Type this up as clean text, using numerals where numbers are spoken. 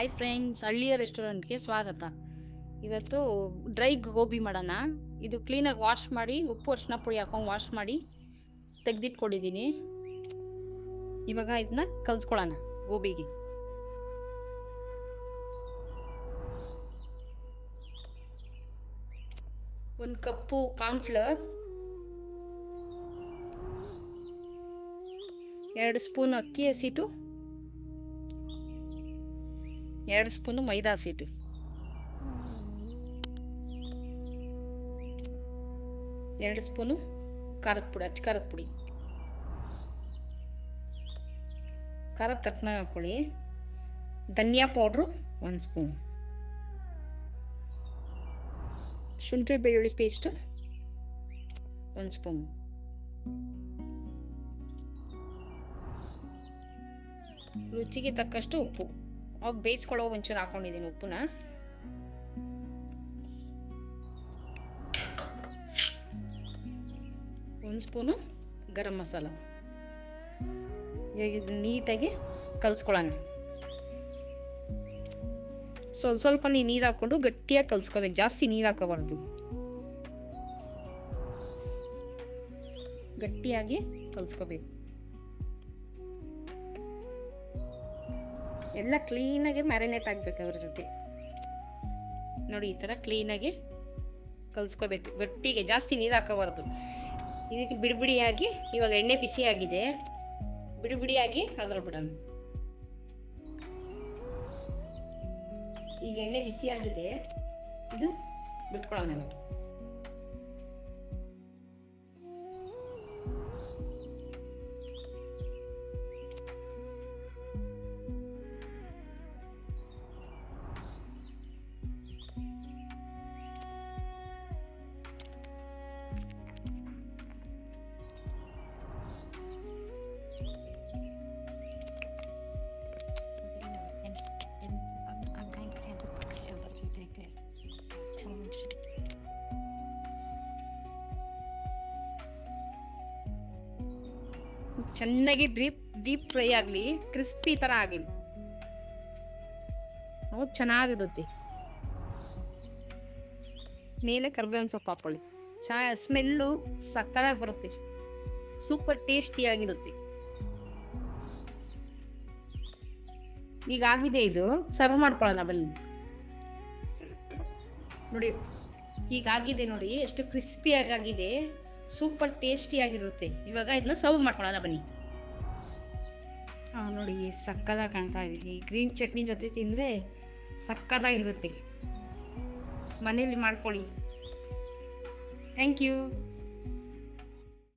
Hi friends, ಹಳ್ಳಿಯ ರೆಸ್ಟೋರೆಂಟ್ಗೆ ಸ್ವಾಗತ. ಇವತ್ತು ಡ್ರೈ ಗೋಬಿ ಮಾಡೋಣ. ಇದು ಕ್ಲೀನಾಗಿ ವಾಶ್ ಮಾಡಿ ಉಪ್ಪು ಅರಿಶಿನ ಪುಡಿ ಹಾಕೊಂಡು ವಾಶ್ ಮಾಡಿ ತೆಗೆದಿಟ್ಕೊಂಡಿದ್ದೀನಿ. ಇವಾಗ ಇದನ್ನ ಕಲಿಸ್ಕೊಳ್ಳೋಣ ಗೋಬಿಗೆ. ಒಂದು ಕಪ್ಪು ಕಾರ್ನ್ಫ್ಲವರ್, 2 ಸ್ಪೂನ್ ಅಕ್ಕಿ ಹಸಿಟ್ಟು, 2 ಸ್ಪೂನು ಮೈದಾ ಹಸಿಟ್ಟು, 2 ಸ್ಪೂನು ಖಾರದ ಪುಡಿ, ಅಚ್ಚ ಖಾರದ ಪುಡಿ, ಖಾರದ ತಕ್ಕನ ಹಾಕೊಳ್ಳಿ. ಧನಿಯಾ ಪೌಡ್ರು 1 ಸ್ಪೂನ್, ಶುಂಠಿ ಬೆಳ್ಳುಳ್ಳಿ ಪೇಸ್ಟ್ 1 ಸ್ಪೂನ್, ರುಚಿಗೆ ತಕ್ಕಷ್ಟು ಉಪ್ಪು. ಅವಾಗ ಬೇಯಿಸ್ಕೊಳ್ಳೋ ಒಂಚೂರು ಹಾಕೊಂಡಿದ್ದೀನಿ ಉಪ್ಪನ್ನ. ಒಂದು ಸ್ಪೂನು ಗರಂ ಮಸಾಲ. ಈಗ ನೀಟಾಗಿ ಕಲಿಸ್ಕೊಳ್ಳೋಣ. ಸ್ವಲ್ಪ ನೀರು ಹಾಕ್ಕೊಂಡು ಗಟ್ಟಿಯಾಗಿ ಕಲಿಸ್ಕೋಬೇಕು, ಜಾಸ್ತಿ ನೀರು ಹಾಕೋಬಾರ್ದು. ಗಟ್ಟಿಯಾಗಿ ಕಲಿಸ್ಕೋಬೇಕು. ಎಲ್ಲ ಕ್ಲೀನಾಗಿ ಮ್ಯಾರಿನೇಟ್ ಆಗಬೇಕು ಅದ್ರ ಜೊತೆ. ನೋಡಿ, ಈ ಥರ ಕ್ಲೀನಾಗಿ ಕಲಿಸ್ಕೋಬೇಕು ಗಟ್ಟಿಗೆ, ಜಾಸ್ತಿ ನೀರು ಹಾಕೋಬಾರ್ದು. ಇದಕ್ಕೆ ಬಿಡಿಬಿಡಿಯಾಗಿ, ಇವಾಗ ಎಣ್ಣೆ ಬಿಸಿ ಆಗಿದೆ, ಬಿಡಿಬಿಡಿಯಾಗಿ ಅದ್ರ ಬಿಡೋಣ. ಈಗ ಎಣ್ಣೆ ಬಿಸಿ ಆಗಿದೆ, ಇದು ಬಿಟ್ಕೊಳ್ಳೋಣ ನಾವು. ಚೆನ್ನಾಗಿ ಡೀಪ್ ಫ್ರೈ ಆಗಲಿ, ಕ್ರಿಸ್ಪಿ ಥರ ಆಗಲಿ, ನೋಡಿ ಚೆನ್ನಾಗಿರುತ್ತೆ. ಮೇಲೆ ಕರಿಬೇವಿನ ಸೊಪ್ಪು ಹಾಕೊಳ್ಳಿ. ಸ್ಮೆಲ್ಲು ಸಕ್ಕತ್ತಾಗಿ ಬರುತ್ತೆ, ಸೂಪರ್ ಟೇಸ್ಟಿಯಾಗಿರುತ್ತೆ. ಈಗ ಆಗಿದೆ, ಇದು ಸರ್ವ್ ಮಾಡ್ಕೊಳ್ಳೋಣ ಬನ್ನಿ. ನೋಡಿ, ಹೀಗಾಗಿದೆ ನೋಡಿ, ಎಷ್ಟು ಕ್ರಿಸ್ಪಿಯಾಗಿ ಆಗಿದೆ, ಸೂಪರ್ ಟೇಸ್ಟಿಯಾಗಿರುತ್ತೆ. ಇವಾಗ ಇದನ್ನ ಸರ್ವ್ ಮಾಡ್ಕೊಳ್ಳೋಣ ಬನ್ನಿ. ನೋಡಿ, ಸಕ್ಕತ್ತಾಗಿ ಕಾಣ್ತಾ ಇದೆ. ಈ ಗ್ರೀನ್ ಚಟ್ನಿ ಜೊತೆ ತಿಂದರೆ ಸಕ್ಕತ್ತಾಗಿರುತ್ತೆ. ಮನೇಲಿ ಮಾಡ್ಕೊಳ್ಳಿ. Thank you.